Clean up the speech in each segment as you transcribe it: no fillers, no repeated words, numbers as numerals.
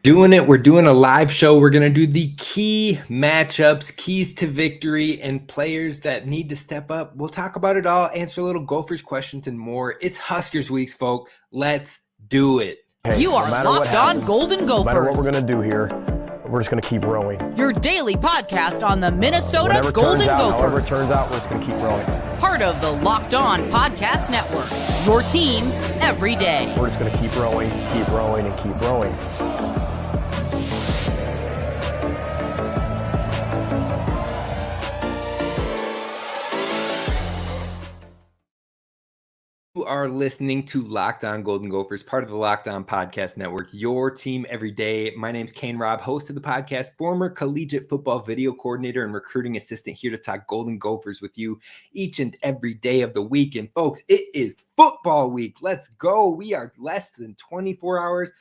doing it. We're doing a live show. We're going to do the key matchups, keys to victory, and players that need to step up. We'll talk about it all, answer a little Gophers questions and more. It's Huskers weeks, folk. Let's do it. Hey, You are Locked On Golden Gophers. No matter what we're going to do here, we're just going to keep rowing. Your daily podcast on the Minnesota Golden Gophers. However it turns out, we're just going to keep rowing. Part of the Locked On Podcast Network. Your team every day. We're just going to keep rowing, and keep rowing. You are listening to Locked On Golden Gophers, part of the Locked On Podcast Network, your team every day. My name's Kane Rob, host of the podcast, former collegiate football video coordinator and recruiting assistant, here to talk Golden Gophers with you each and every day of the week. And folks, it is football week. Let's go. We are less than 24 hours,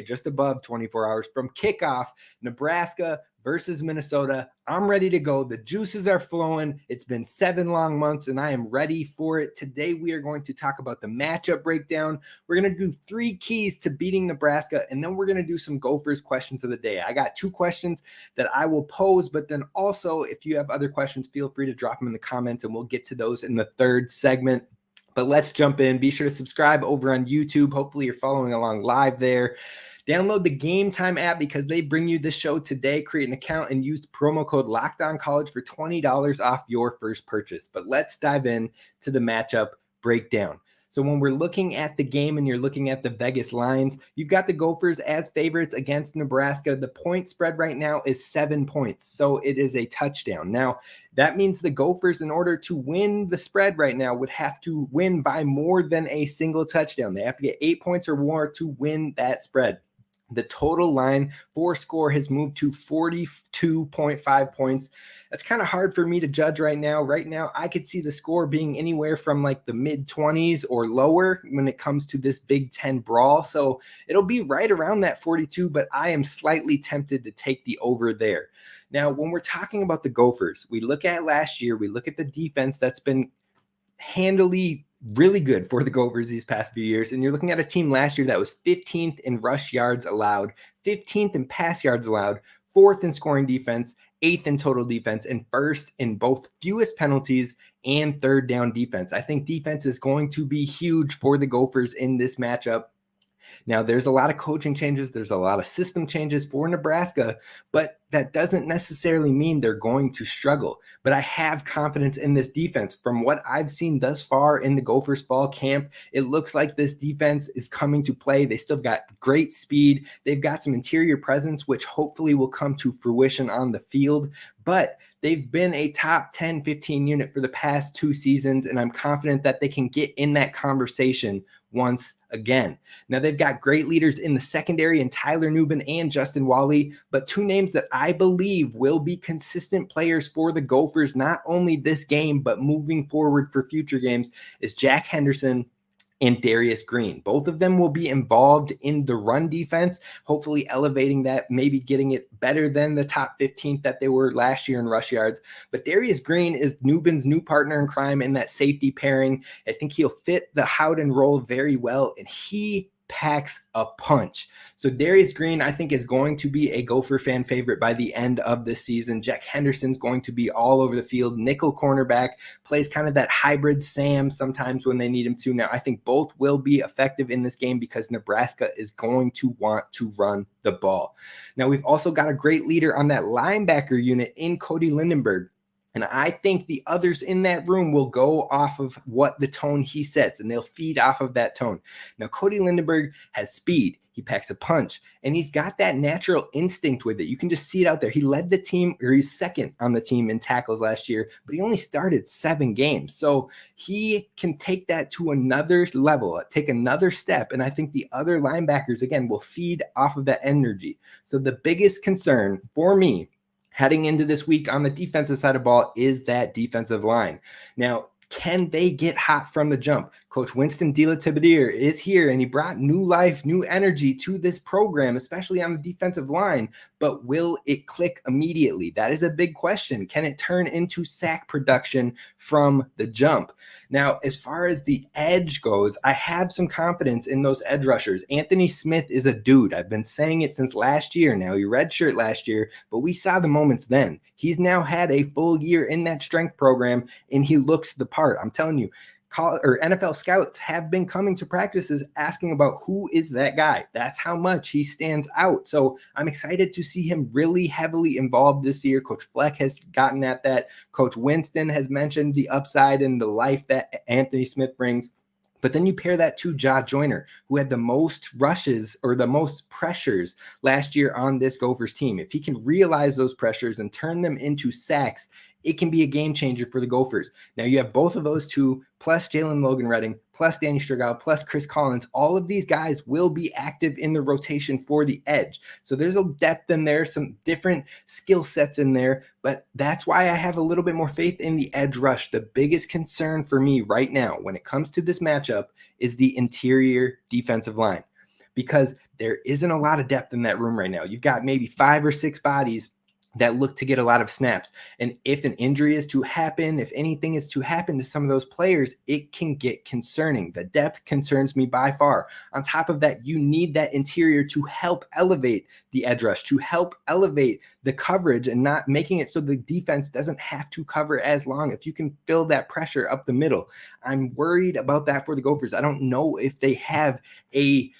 just above 24 hours from kickoff. Nebraska versus Minnesota. I'm ready to go. The juices are flowing. It's been 7 long months and I am ready for it. Today we are going to talk about the matchup breakdown. We're going to do 3 keys to beating Nebraska, and then we're going to do some Gophers questions of the day. I got 2 questions that I will pose, but then also if you have other questions, feel free to drop them in the comments and we'll get to those in the third segment. But let's jump in. Be sure to subscribe over on YouTube. Hopefully you're following along live there. Download the Gametime app because they bring you this show today. Create an account and use the promo code LOCKEDONCollege for $20 off your first purchase. But let's dive in to the matchup breakdown. So when we're looking at the game and you're looking at the Vegas lines, you've got the Gophers as favorites against Nebraska. The point spread right now is 7 points, so it is a touchdown. Now, that means the Gophers, in order to win the spread right now, would have to win by more than a single touchdown. They have to get 8 points or more to win that spread. The total line for score has moved to 42.5 points. That's kind of hard for me to judge right now. Right now, I could see the score being anywhere from like the mid-20s or lower when it comes to this Big Ten brawl. So it'll be right around that 42, but I am slightly tempted to take the over there. Now, when we're talking about the Gophers, we look at last year, we look at the defense that's been handily really good for the Gophers these past few years. And you're looking at a team last year that was 15th in rush yards allowed, 15th in pass yards allowed, 4th in scoring defense, 8th in total defense, and 1st in both fewest penalties and third down defense. I think defense is going to be huge for the Gophers in this matchup. Now, there's a lot of coaching changes. There's a lot of system changes for Nebraska, but that doesn't necessarily mean they're going to struggle. But I have confidence in this defense. From what I've seen thus far in the Gophers fall camp, it looks like this defense is coming to play. They still got great speed. They've got some interior presence, which hopefully will come to fruition on the field. But they've been a top 10, 15 unit for the past 2 seasons, and I'm confident that they can get in that conversation once again. Now, they've got great leaders in the secondary in Tyler Nubin and Justin Wally, but 2 names that I believe will be consistent players for the Gophers, not only this game, but moving forward for future games, is Jack Henderson and Darius Green. Both of them will be involved in the run defense, hopefully elevating that, maybe getting it better than the top 15th that they were last year in rush yards. But Darius Green is Nubin's new partner in crime in that safety pairing. I think he'll fit the Howden role very well, and he packs a punch. So Darius Green, I think, is going to be a Gopher fan favorite by the end of this season. Jack Henderson's going to be all over the field. Nickel cornerback, plays kind of that hybrid Sam sometimes when they need him to. Now, I think both will be effective in this game because Nebraska is going to want to run the ball. Now, we've also got a great leader on that linebacker unit in Cody Lindenberg. And I think the others in that room will go off of what the tone he sets, and they'll feed off of that tone. Now, Cody Lindenberg has speed. He packs a punch, and he's got that natural instinct with it. You can just see it out there. He led the team, or he's second on the team in tackles last year, but he only started 7 games. So he can take that to another level, take another step. And I think the other linebackers, again, will feed off of that energy. So the biggest concern for me heading into this week on the defensive side of the ball is that defensive line. Now, can they get hot from the jump? Coach Winston Delatibadier is here, and he brought new life, new energy to this program, especially on the defensive line. But will it click immediately? That is a big question. Can it turn into sack production from the jump? Now, as far as the edge goes, I have some confidence in those edge rushers. Anthony Smith is a dude. I've been saying it since last year. Now, he redshirt last year, but we saw the moments then. He's now had a full year in that strength program, and he looks the part. I'm telling you, NFL scouts have been coming to practices asking about who is that guy. That's how much he stands out. So I'm excited to see him really heavily involved this year. Coach Fleck has gotten at that. Coach Winston has mentioned the upside and the life that Anthony Smith brings. But then you pair that to Ja Joyner, who had the most rushes or the most pressures last year on this Gophers team. If he can realize those pressures and turn them into sacks, it can be a game changer for the Gophers. Now you have both of those two, plus Jalen Logan-Redding, plus Danny Sturgow, plus Chris Collins. All of these guys will be active in the rotation for the edge. So there's a depth in there, some different skill sets in there, but that's why I have a little bit more faith in the edge rush. The biggest concern for me right now when it comes to this matchup is the interior defensive line, because there isn't a lot of depth in that room right now. You've got maybe 5 or 6 bodies that look to get a lot of snaps. And if an injury is to happen, if anything is to happen to some of those players, it can get concerning. The depth concerns me by far. On top of that, you need that interior to help elevate the edge rush, to help elevate the coverage and not making it so the defense doesn't have to cover as long. If you can fill that pressure up the middle, I'm worried about that for the Gophers. I don't know if they have a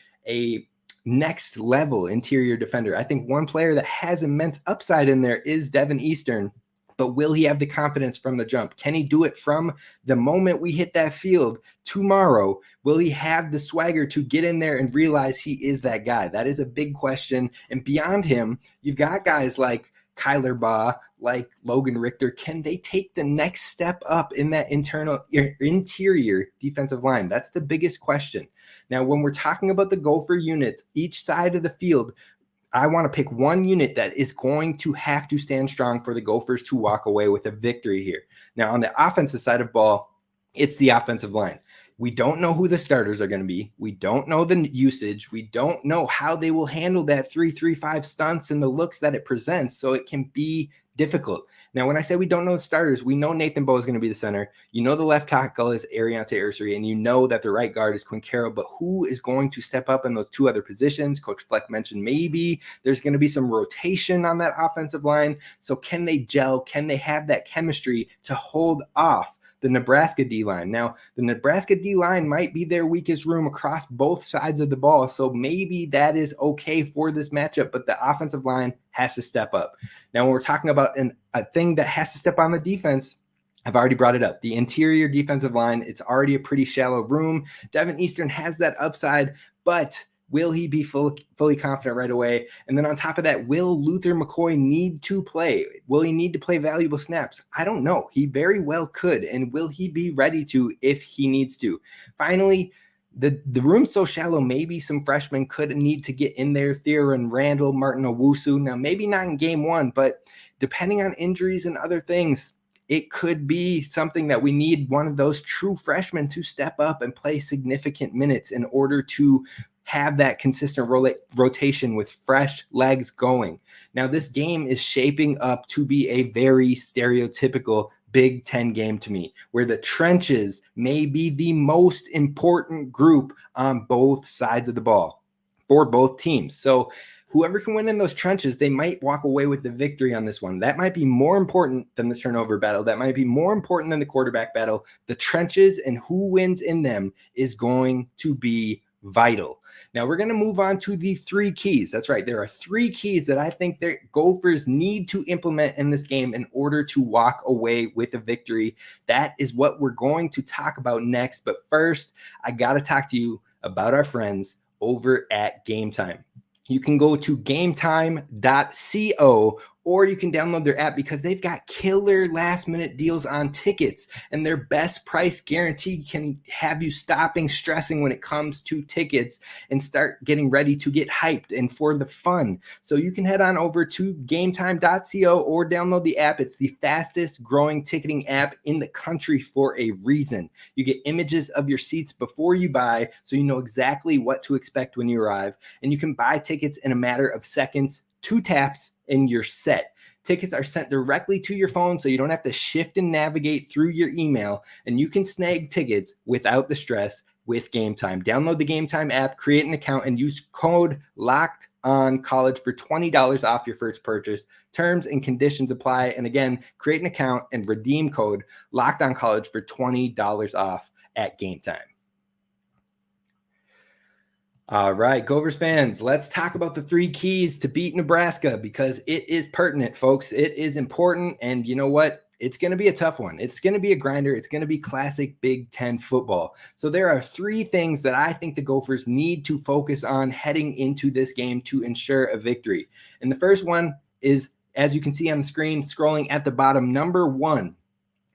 next level interior defender. I think one player that has immense upside in there is Devin Eastern, but will he have the confidence from the jump? Can he do it from the moment we hit that field tomorrow? Will he have the swagger to get in there and realize he is that guy? That is a big question. And beyond him, you've got guys like Kyler Baugh, like Logan Richter. Can they take the next step up in that interior defensive line? That's the biggest question. Now, when we're talking about the Gopher units, each side of the field, I want to pick one unit that is going to have to stand strong for the Gophers to walk away with a victory here. Now, on the offensive side of ball, it's the offensive line. We don't know who the starters are going to be. We don't know the usage. We don't know how they will handle that 3-3-5 stunts and the looks that it presents. So it can be difficult. Now, when I say we don't know the starters, we know Nathan Bowe is going to be the center. You know the left tackle is Ariante Ursery, and you know that the right guard is Quinn Carroll. But who is going to step up in those 2 other positions? Coach Fleck mentioned maybe there's going to be some rotation on that offensive line. So can they gel? Can they have that chemistry to hold off the Nebraska D-line? Now, the Nebraska D-line might be their weakest room across both sides of the ball, so maybe that is okay for this matchup, but the offensive line has to step up. Now, when we're talking about a thing that has to step on the defense, I've already brought it up. The interior defensive line, it's already a pretty shallow room. Devin Eastern has that upside, but will he be fully confident right away? And then on top of that, will Luther McCoy need to play? Will he need to play valuable snaps? I don't know. He very well could. And will he be ready to if he needs to? Finally, the room's so shallow, maybe some freshmen could need to get in there. Theron Randall, Martin Owusu. Now, maybe not in game 1, but depending on injuries and other things, it could be something that we need one of those true freshmen to step up and play significant minutes in order to have that consistent rotation with fresh legs going. Now, this game is shaping up to be a very stereotypical Big Ten game to me, where the trenches may be the most important group on both sides of the ball for both teams. So whoever can win in those trenches, they might walk away with the victory on this one. That might be more important than the turnover battle. That might be more important than the quarterback battle. The trenches and who wins in them is going to be vital. Now we're going to move on to the 3 keys. That's right. There are 3 keys that I think the Gophers need to implement in this game in order to walk away with a victory. That is what we're going to talk about next. But first, I got to talk to you about our friends over at Gametime. You can go to gametime.co or you can download their app because they've got killer last-minute deals on tickets, and their best price guarantee can have you stopping stressing when it comes to tickets and start getting ready to get hyped and for the fun. So you can head on over to gametime.co or download the app. It's the fastest growing ticketing app in the country for a reason. You get images of your seats before you buy, so you know exactly what to expect when you arrive, and you can buy tickets in a matter of seconds, 2 taps, and you're set. Tickets are sent directly to your phone, so you don't have to shift and navigate through your email, and you can snag tickets without the stress with Gametime. Download the Gametime app, create an account, and use code LOCKEDONCollege for $20 off your first purchase. Terms and conditions apply. And again, create an account and redeem code LOCKEDONCollege for $20 off at Gametime. All right, Gophers fans, let's talk about the 3 keys to beat Nebraska, because it is pertinent, folks. It is important, and you know what? It's going to be a tough one. It's going to be a grinder. It's going to be classic Big Ten football. So there are 3 things that I think the Gophers need to focus on heading into this game to ensure a victory. And the first one is, as you can see on the screen, scrolling at the bottom, number 1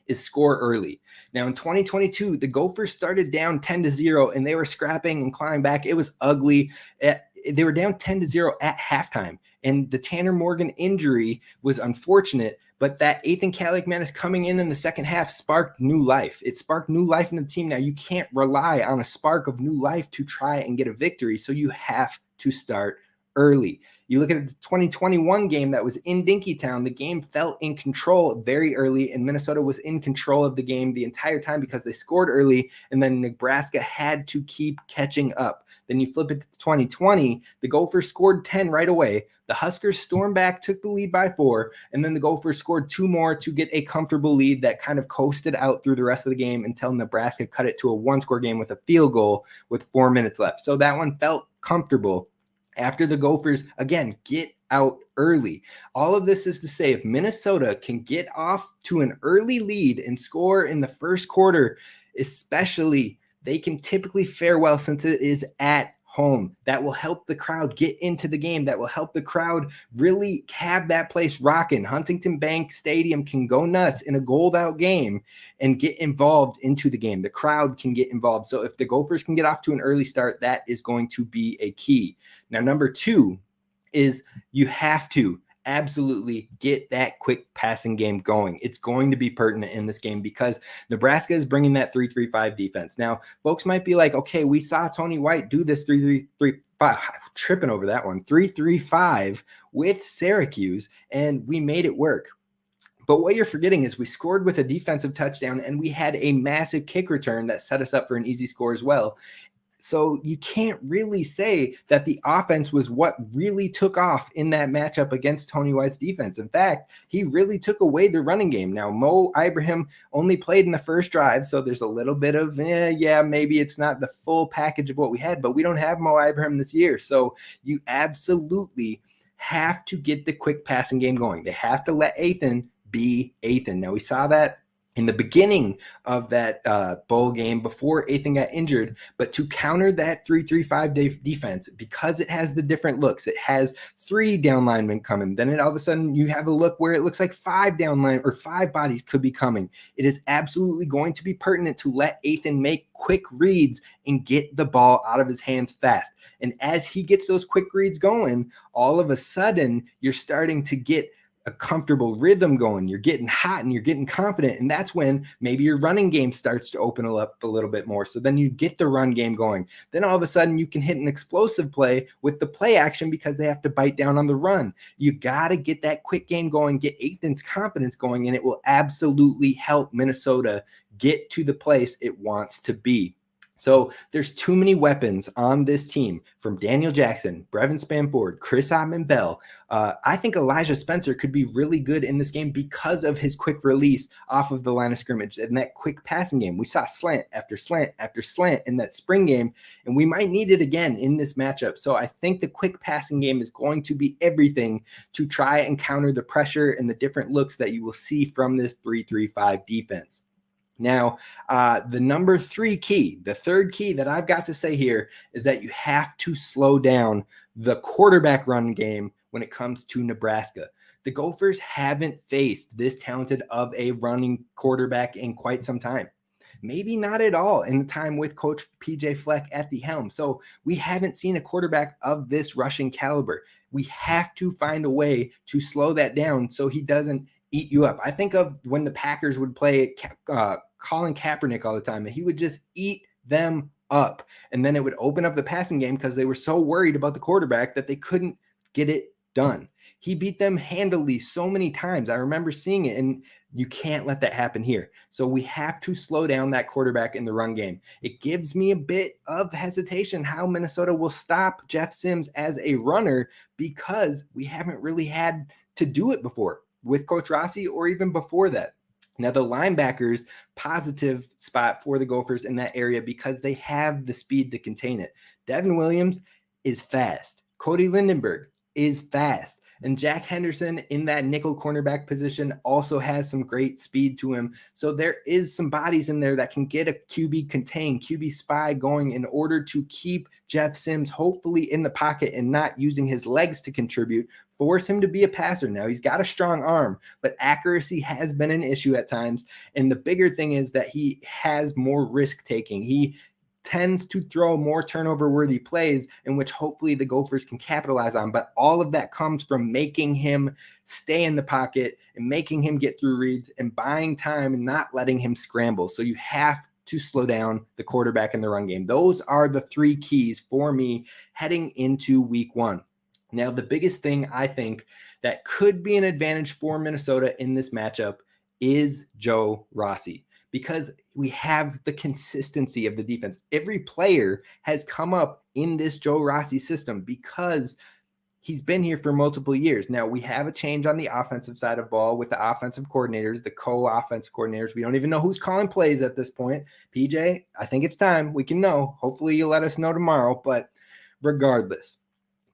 is score early. Now in 2022, the Gophers started down 10-0 and they were scrapping and climbing back. It was ugly. They were down 10-0 at halftime. And the Tanner Morgan injury was unfortunate, but that Ethan Kaliakmanis coming in the second half sparked new life. It sparked new life in the team. Now you can't rely on a spark of new life to try and get a victory. So you have to start early. You look at the 2021 game that was in Dinkytown, the game felt in control very early, and Minnesota was in control of the game the entire time because they scored early, and then Nebraska had to keep catching up. Then you flip it to 2020, the Gophers scored 10 right away. The Huskers stormed back, took the lead by 4, and then the Gophers scored 2 more to get a comfortable lead that kind of coasted out through the rest of the game until Nebraska cut it to a 1-score game with a field goal with 4 minutes left. So that one felt comfortable. After the Gophers, again, get out early. All of this is to say, if Minnesota can get off to an early lead and score in the first quarter, especially, they can typically fare well since it is at home. That will help the crowd get into the game. That will help the crowd really have that place rocking. Huntington Bank Stadium can go nuts in a gold-out game and get involved into the game. The crowd can get involved. So if the Gophers can get off to an early start, that is going to be a key. Now, number 2 is you have to absolutely get that quick passing game going. It's going to be pertinent in this game because Nebraska is bringing that 3-3-5 defense. Now, folks might be like, okay, we saw Tony White do this 3-3-5, tripping over that one, 3-3-5 with Syracuse, and we made it work. But what you're forgetting is we scored with a defensive touchdown, and we had a massive kick return that set us up for an easy score as well. So you can't really say that the offense was what really took off in that matchup against Tony White's defense. In fact, he really took away the running game. Now, Mo Ibrahim only played in the first drive, so there's a little bit of, maybe it's not the full package of what we had, but we don't have Mo Ibrahim this year. So you absolutely have to get the quick passing game going. They have to let Ethan be Ethan. Now, we saw that in the beginning of that bowl game before Ethan got injured, but to counter that 3-3-5 defense, because it has the different looks, it has 3 down linemen coming, then all of a sudden you have a look where it looks like 5 down line or 5 bodies could be coming. It is absolutely going to be pertinent to let Ethan make quick reads and get the ball out of his hands fast. And as he gets those quick reads going, all of a sudden you're starting to get a comfortable rhythm going. You're getting hot and you're getting confident. And that's when maybe your running game starts to open up a little bit more. So then you get the run game going. Then all of a sudden you can hit an explosive play with the play action because they have to bite down on the run. You got to get that quick game going, get Ethan's confidence going, and it will absolutely help Minnesota get to the place it wants to be. So there's too many weapons on this team, from Daniel Jackson, Brevin Spanford, Chris Ottman-Bell. I think Elijah Spencer could be really good in this game because of his quick release off of the line of scrimmage and that quick passing game. We saw slant after slant after slant in that spring game, and we might need it again in this matchup. So I think the quick passing game is going to be everything to try and counter the pressure and the different looks that you will see from this 3-3-5 defense. Now, the number 3 key, the third key that I've got to say here is that you have to slow down the quarterback run game when it comes to Nebraska. The Gophers haven't faced this talented of a running quarterback in quite some time. Maybe not at all in the time with Coach PJ Fleck at the helm. So we haven't seen a quarterback of this rushing caliber. We have to find a way to slow that down so he doesn't eat you up. I think of when the Packers would play Colin Kaepernick all the time, and he would just eat them up. And then it would open up the passing game because they were so worried about the quarterback that they couldn't get it done. He beat them handily so many times. I remember seeing it, and you can't let that happen here. So we have to slow down that quarterback in the run game. It gives me a bit of hesitation how Minnesota will stop Jeff Sims as a runner because we haven't really had to do it before with Coach Rossi or even before that. Now, the linebackers, positive spot for the Gophers in that area because they have the speed to contain it. Devin Williams is fast. Cody Lindenberg is fast. And Jack Henderson in that nickel cornerback position also has some great speed to him. So there is some bodies in there that can get a QB contain, QB spy going in order to keep Jeff Sims hopefully in the pocket and not using his legs to contribute, force him to be a passer. Now, he's got a strong arm, but accuracy has been an issue at times. And the bigger thing is that he has more risk taking. He tends to throw more turnover-worthy plays in which hopefully the Gophers can capitalize on. But all of that comes from making him stay in the pocket and making him get through reads and buying time and not letting him scramble. So you have to slow down the quarterback in the run game. Those are the three keys for me heading into week one. Now, the biggest thing I think that could be an advantage for Minnesota in this matchup is Joe Rossi, because we have the consistency of the defense. Every player has come up in this Joe Rossi system because he's been here for multiple years. Now, we have a change on the offensive side of ball with the offensive coordinators, the co-offensive coordinators. We don't even know who's calling plays at this point. PJ, I think it's time. We can know. Hopefully you'll let us know tomorrow. But regardless,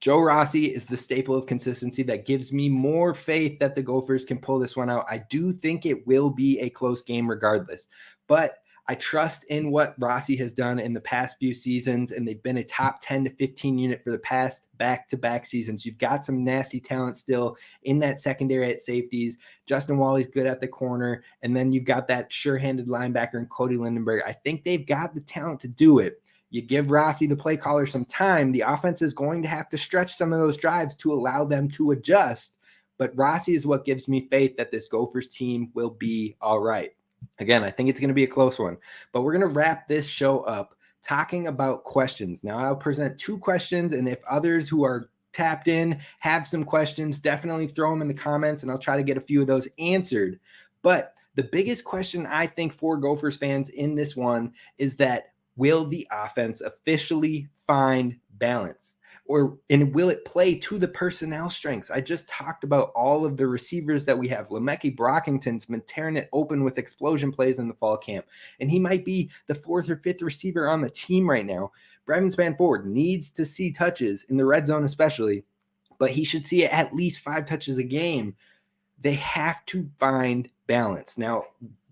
Joe Rossi is the staple of consistency that gives me more faith that the Gophers can pull this one out. I do think it will be a close game regardless, but I trust in what Rossi has done in the past few seasons, and they've been a top 10 to 15 unit for the past back-to-back seasons. You've got some nasty talent still in that secondary at safeties. Justin Wally's good at the corner, and then you've got that sure-handed linebacker in Cody Lindenberg. I think they've got the talent to do it. You give Rossi, the play caller, some time. The offense is going to have to stretch some of those drives to allow them to adjust. But Rossi is what gives me faith that this Gophers team will be all right. Again, I think it's going to be a close one. But we're going to wrap this show up talking about questions. Now, I'll present two questions, and if others who are tapped in have some questions, definitely throw them in the comments, and I'll try to get a few of those answered. But the biggest question I think for Gophers fans in this one is that, will the offense officially find balance? And will it play to the personnel strengths? I just talked about all of the receivers that we have. Lemeki Brockington's been tearing it open with explosion plays in the fall camp, and he might be the fourth or fifth receiver on the team right now. Brevin Spann-Ford needs to see touches in the red zone especially, but he should see at least 5 touches a game. They have to find balance. Now,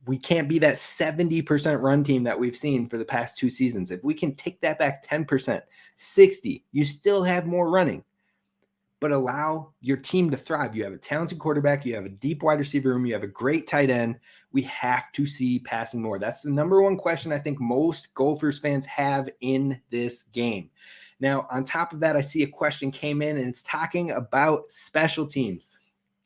we can't be that 70% run team that we've seen for the past 2 seasons. If we can take that back 10%, 60%, you still have more running. But allow your team to thrive. You have a talented quarterback. You have a deep wide receiver room. You have a great tight end. We have to see passing more. That's the number one question I think most Gophers fans have in this game. Now, on top of that, I see a question came in, and it's talking about special teams.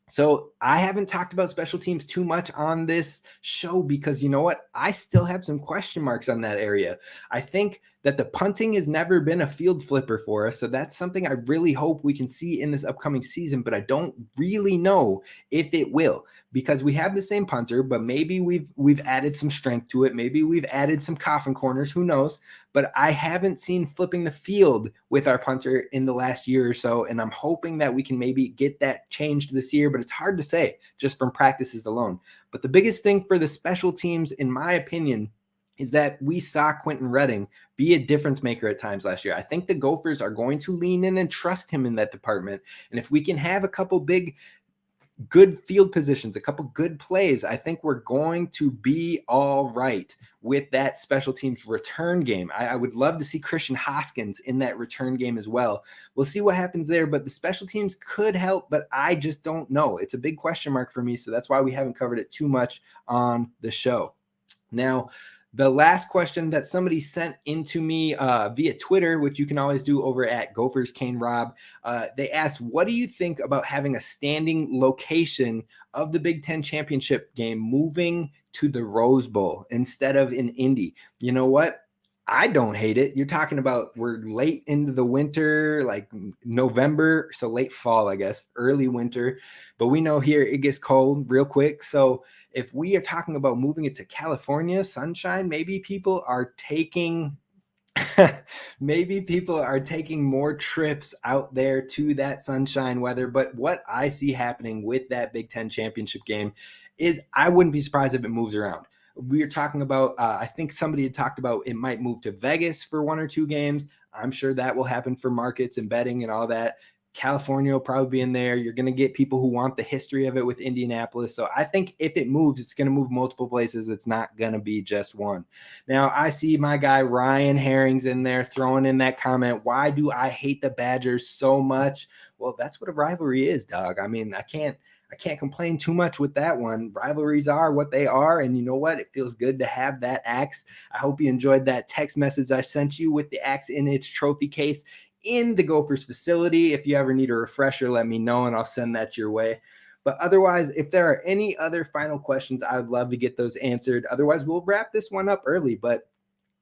So I haven't talked about special teams too much on this show because you know what? I still have some question marks on that area. I think that the punting has never been a field flipper for us. So that's something I really hope we can see in this upcoming season, but I don't really know if it will because we have the same punter, but maybe we've added some strength to it. Maybe we've added some coffin corners, who knows? But I haven't seen flipping the field with our punter in the last year or so, and I'm hoping that we can maybe get that changed this year, but it's hard to say just from practices alone. But the biggest thing for the special teams, in my opinion, is that we saw Quentin Redding be a difference maker at times last year. I think the Gophers are going to lean in and trust him in that department. And if we can have a couple big good field positions, a couple good plays, I think we're going to be all right with that special teams return game. I would love to see Christian Hoskins in that return game as well. We'll see what happens there, but the special teams could help, but I just don't know. It's a big question mark for me, so that's why we haven't covered it too much on the show. Now, the last question that somebody sent into me via Twitter, which you can always do over at Gophers Kane Rob, they asked, what do you think about having a standing location of the Big Ten championship game moving to the Rose Bowl instead of in Indy? You know what? I don't hate it. You're talking about we're late into the winter, like November, so late fall, I guess, early winter. But we know here it gets cold real quick. So if we are talking about moving it to California, sunshine, maybe people are taking more trips out there to that sunshine weather. But what I see happening with that Big Ten championship game is I wouldn't be surprised if it moves around. We are talking about, I think somebody had talked about it might move to Vegas for 1 or 2 games. I'm sure that will happen for markets and betting and all that. California will probably be in there. You're going to get people who want the history of it with Indianapolis. So I think if it moves, it's going to move multiple places. It's not going to be just one. Now, I see my guy Ryan Herring's in there throwing in that comment. Why do I hate the Badgers so much? Well, that's what a rivalry is, dog. I mean, I can't complain too much with that one. Rivalries are what they are. And you know what? It feels good to have that axe. I hope you enjoyed that text message I sent you with the axe in its trophy case in the Gophers facility. If you ever need a refresher, let me know and I'll send that your way. But otherwise, if there are any other final questions, I would love to get those answered. Otherwise, we'll wrap this one up early, but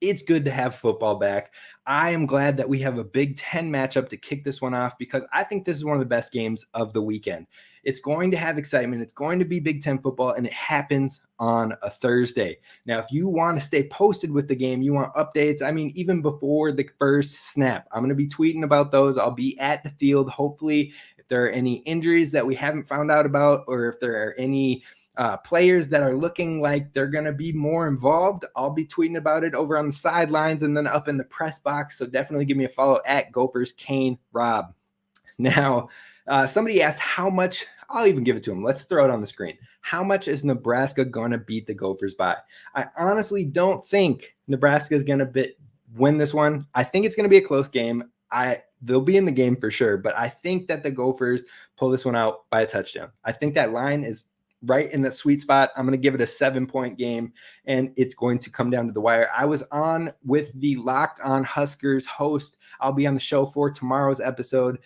it's good to have football back. I am glad that we have a Big Ten matchup to kick this one off because I think this is one of the best games of the weekend. It's going to have excitement. It's going to be Big Ten football, and it happens on a Thursday. Now, if you want to stay posted with the game, you want updates, I mean, even before the first snap, I'm going to be tweeting about those. I'll be at the field. Hopefully, if there are any injuries that we haven't found out about or if there are any players that are looking like they're going to be more involved, I'll be tweeting about it over on the sidelines and then up in the press box. So definitely give me a follow at Gophers Kane Rob. Now, somebody asked how much, I'll even give it to him. Let's throw it on the screen. How much is Nebraska going to beat the Gophers by? I honestly don't think Nebraska is going to win this one. I think it's going to be a close game. They'll be in the game for sure, but I think that the Gophers pull this one out by a touchdown. I think that line is right in the sweet spot. I'm going to give it a 7-point game, and it's going to come down to the wire. I was on with the Locked On Huskers host. I'll be on the show for tomorrow's episode.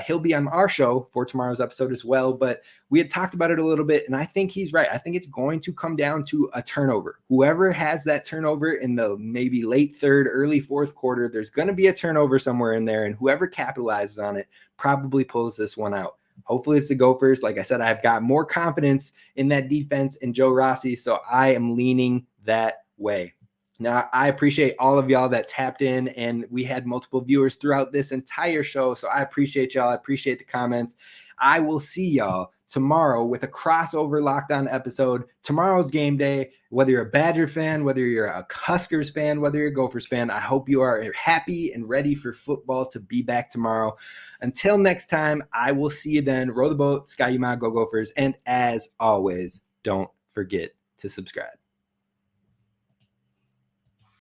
He'll be on our show for tomorrow's episode as well, but we had talked about it a little bit, and I think he's right. I think it's going to come down to a turnover. Whoever has that turnover in the maybe late third, early fourth quarter, there's going to be a turnover somewhere in there, and whoever capitalizes on it probably pulls this one out. Hopefully it's the Gophers. Like I said, I've got more confidence in that defense and Joe Rossi, so I am leaning that way. Now, I appreciate all of y'all that tapped in, and we had multiple viewers throughout this entire show, so I appreciate y'all. I appreciate the comments. I will see y'all tomorrow with a crossover Locked On episode. Tomorrow's game day. Whether you're a Badger fan, whether you're a Huskers fan, whether you're a Gophers fan, I hope you are happy and ready for football to be back tomorrow. Until next time, I will see you then. Row the boat, Sky Yuma, go Gophers, and as always, don't forget to subscribe.